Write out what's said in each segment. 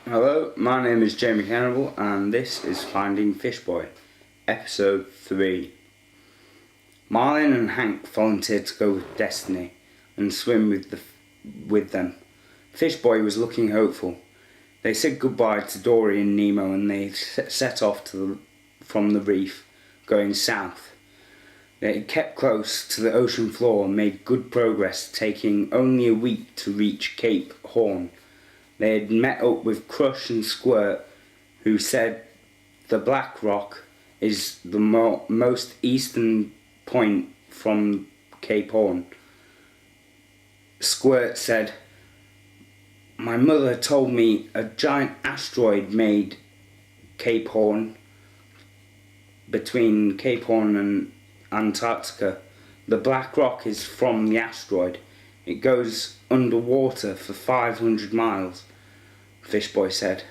Hello, my name is Jamie Cannibal and this is Finding Fishboy, Episode 3. Marlin and Hank volunteered to go with Destiny and swim with them. Fishboy was looking hopeful. They said goodbye to Dory and Nemo and they set off from the reef, going south. They kept close to the ocean floor and made good progress, taking only a week to reach Cape Horn. They had met up with Crush and Squirt, who said the Black Rock is the most eastern point from Cape Horn. Squirt said, "My mother told me a giant asteroid made Cape Horn, between Cape Horn and Antarctica. The Black Rock is from the asteroid. It goes underwater for 500 miles, Fishboy said.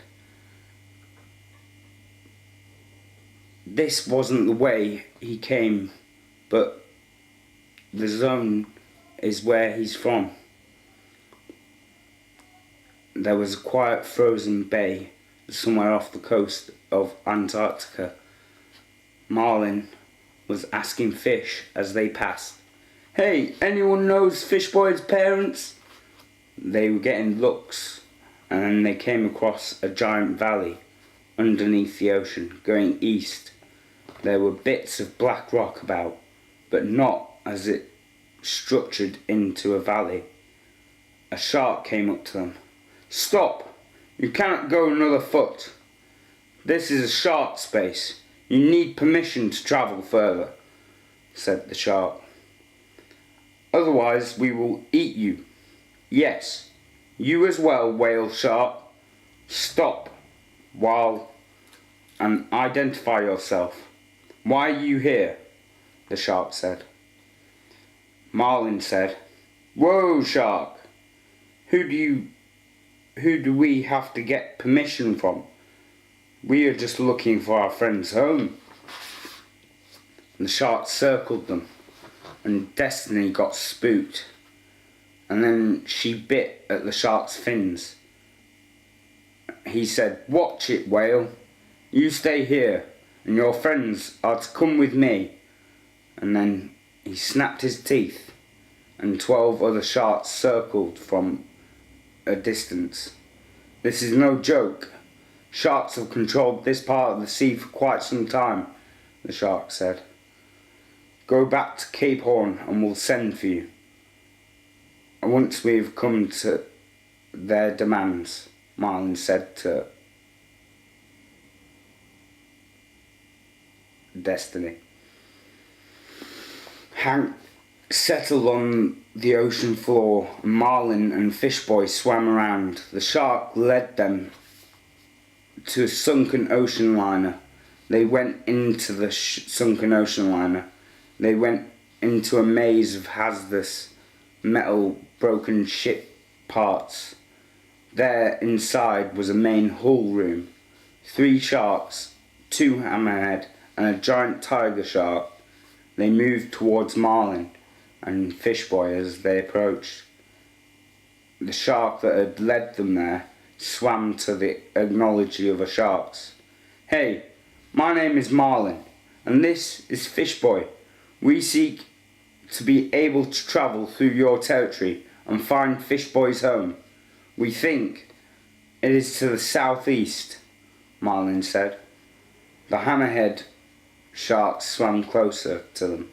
This wasn't the way he came, but the zone is where he's from. There was a quiet frozen bay somewhere off the coast of Antarctica. Marlin was asking fish as they passed, "Hey, anyone knows Fishboy's parents?" They were getting looks, and then they came across a giant valley underneath the ocean, going east. There were bits of black rock about, but not as it structured into a valley. A shark came up to them. "Stop! You cannot go another foot. This is a shark space. You need permission to travel further," said the shark. "Otherwise we will eat you." "Yes, you as well, whale shark. Stop and identify yourself. Why are you here?" the shark said. Marlin said, "Whoa, shark. Who do we have to get permission from? We are just looking for our friends home." The shark circled them, and Destiny got spooked, and then she bit at the shark's fins. He said, "Watch it, whale. You stay here, and your friends are to come with me." And then he snapped his teeth, and 12 other sharks circled from a distance. "This is no joke. Sharks have controlled this part of the sea for quite some time," the shark said. "Go back to Cape Horn and we'll send for you once we've come to their demands," Marlin said to Destiny. Hank settled on the ocean floor, and Marlin and Fishboy swam around. The shark led them to a sunken ocean liner. They went into the sunken ocean liner. They went into a maze of hazardous metal broken ship parts. There inside was a main hull room. 3 sharks, 2 hammerhead and a giant tiger shark. They moved towards Marlin and Fishboy as they approached. The shark that had led them there swam to acknowledge the other sharks. "Hey, my name is Marlin, and this is Fishboy. We seek to be able to travel through your territory and find Fishboy's home. We think it is to the southeast," Marlin said. The hammerhead sharks swam closer to them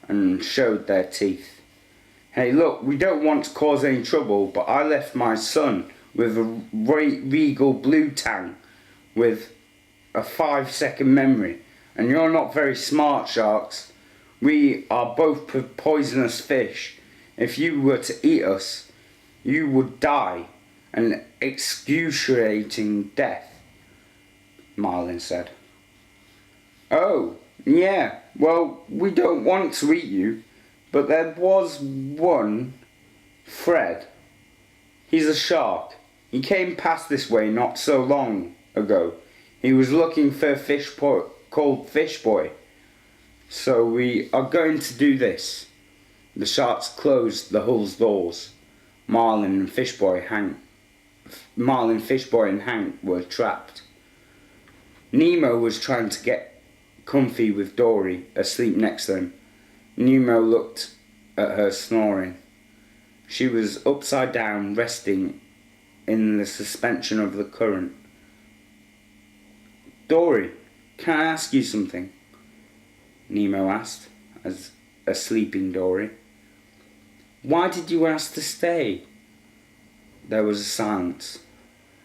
and showed their teeth. "Hey, look, we don't want to cause any trouble, but I left my son with a regal blue tang with a 5-second memory, and you're not very smart, sharks. We are both poisonous fish. If you were to eat us, you would die an excruciating death," Marlin said. "Oh, yeah, well, we don't want to eat you, but there was one, Fred. He's a shark. He came past this way not so long ago. He was looking for a fish called Fishboy. So we are going to do this." The sharks closed the hull's doors. Marlin and Fishboy Marlin, Fishboy and Hank were trapped. Nemo was trying to get comfy with Dory, asleep next to him. Nemo looked at her snoring. She was upside down, resting in the suspension of the current. Dory, can I ask you something? Nemo asked, as a sleeping Dory. Why did you ask to stay? There was a silence,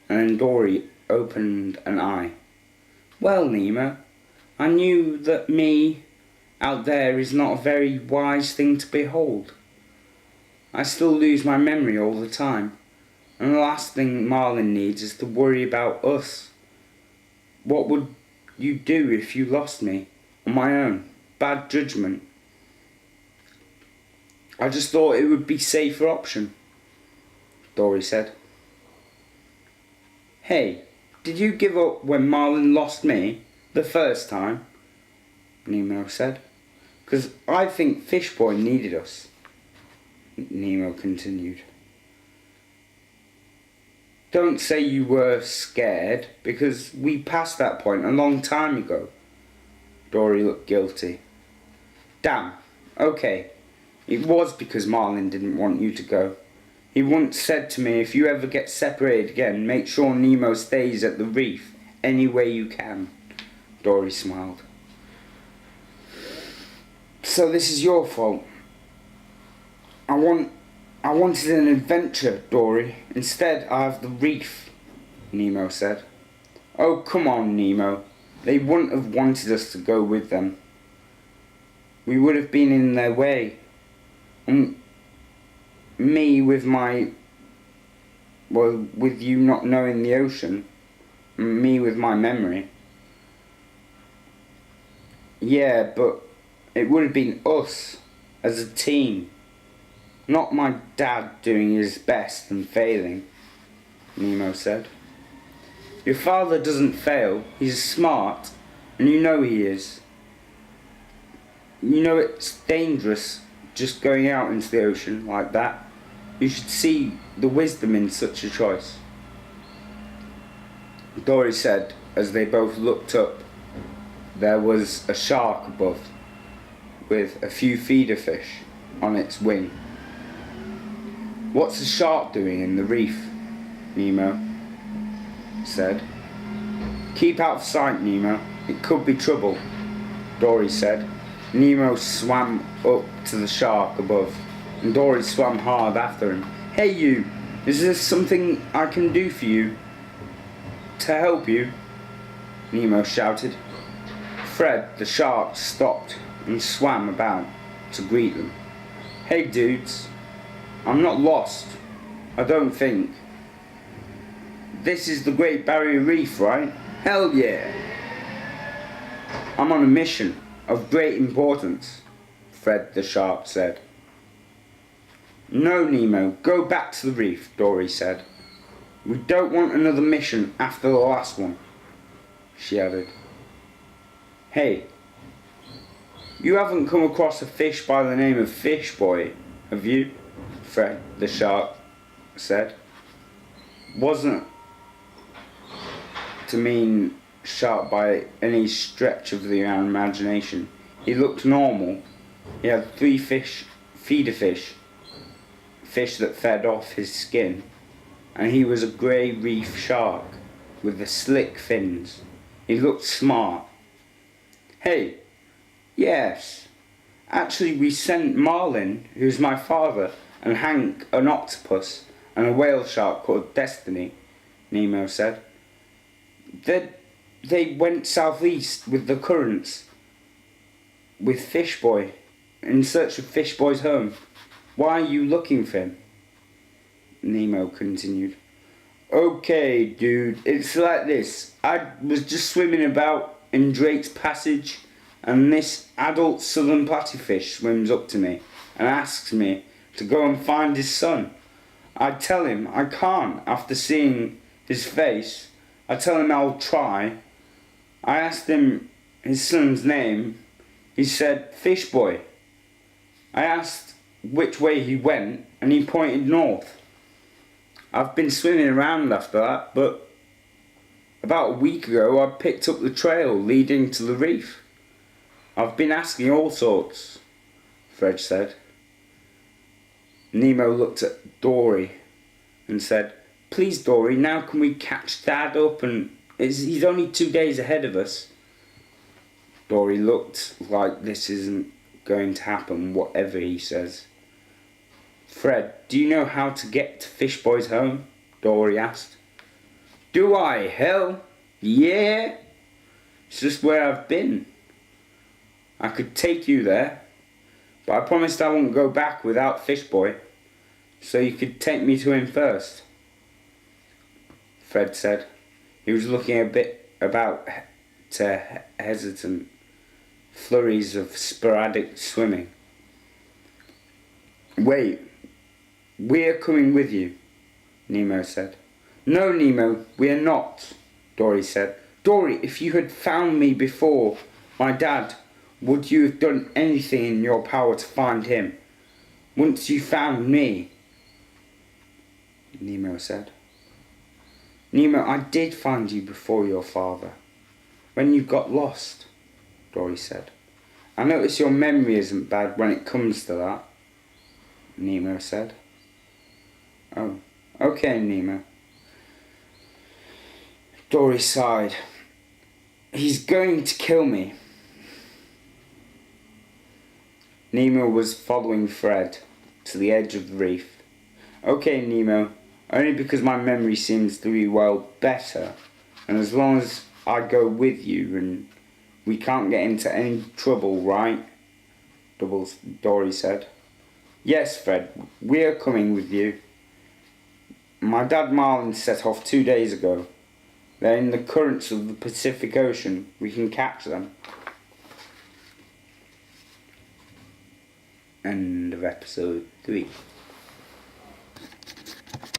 and then Dory opened an eye. Well, Nemo, I knew that me out there is not a very wise thing to behold. I still lose my memory all the time, and the last thing Marlin needs is to worry about us. What would you do if you lost me on my own? Bad judgment. I just thought it would be a safer option, Dory said. Hey, did you give up when Marlin lost me the first time? Nemo said. 'Cause I think Fishboy needed us, Nemo continued. Don't say you were scared, because we passed that point a long time ago. Dory looked guilty. Damn, okay. It was because Marlin didn't want you to go. He once said to me, if you ever get separated again, make sure Nemo stays at the reef any way you can. Dory smiled. So this is your fault. I wanted an adventure, Dory. Instead, I have the reef, Nemo said. Oh, come on, Nemo. They wouldn't have wanted us to go with them. We would have been in their way. And me with with you not knowing the ocean. Me with my memory. Yeah, but it would have been us as a team. Not my dad doing his best and failing, Nemo said. Your father doesn't fail. He's smart, and you know he is. You know it's dangerous just going out into the ocean like that. You should see the wisdom in such a choice. Dory said as they both looked up. There was a shark above, with a few feeder fish on its wing. What's the shark doing in the reef? Nemo said. Keep out of sight, Nemo. It could be trouble, Dory said. Nemo swam up to the shark above, and Dory swam hard after him. Hey you, is there something I can do for you? To help you? Nemo shouted. Fred, the shark, stopped and swam about to greet them. Hey dudes, I'm not lost, I don't think. This is the Great Barrier Reef, right? Hell yeah! I'm on a mission of great importance, Fred the shark said. No, Nemo, go back to the reef, Dory said. We don't want another mission after the last one, she added. Hey, you haven't come across a fish by the name of Fishboy, have you? Fred the shark said. Wasn't to mean shark by any stretch of the imagination. He looked normal. He had 3 feeder fish that fed off his skin, and he was a grey reef shark with the slick fins. He looked smart. Hey, yes, actually we sent Marlin, who's my father, and Hank, an octopus, and a whale shark called Destiny, Nemo said. They went southeast with the currents, with Fishboy, in search of Fishboy's home. Why are you looking for him? Nemo continued. Okay, dude, it's like this. I was just swimming about in Drake's Passage, and this adult southern platyfish swims up to me and asks me to go and find his son. I tell him I can't after seeing his face. I tell him I'll try. I asked him his son's name. He said Fishboy. I asked which way he went, and he pointed north. I've been swimming around after that, but about a week ago I picked up the trail leading to the reef. I've been asking all sorts, Fred said. Nemo looked at Dory and said, "Please, Dory, now can we catch Dad up? And he's only 2 days ahead of us." Dory looked like this isn't going to happen, whatever he says. "Fred, do you know how to get to Fishboy's home?" Dory asked. "Do I? Hell, yeah. It's just where I've been. I could take you there, but I promised I wouldn't go back without Fishboy, so you could take me to him first," Fred said. He was looking a bit about to hesitant flurries of sporadic swimming. "Wait, we're coming with you," Nemo said. "No, Nemo, we are not," Dory said. "Dory, if you had found me before my dad, would you have done anything in your power to find him? Once you found me," Nemo said. "Nemo, I did find you before your father, when you got lost," Dory said. "I notice your memory isn't bad when it comes to that," Nemo said. "Oh, okay, Nemo." Dory sighed. "He's going to kill me." Nemo was following Fred to the edge of the reef. "Okay, Nemo, only because my memory seems to be, well, better, and as long as I go with you and we can't get into any trouble, right?" Dory said. "Yes, Fred, we're coming with you. My dad Marlin set off 2 days ago. They're in the currents of the Pacific Ocean. We can catch them." End of episode 3.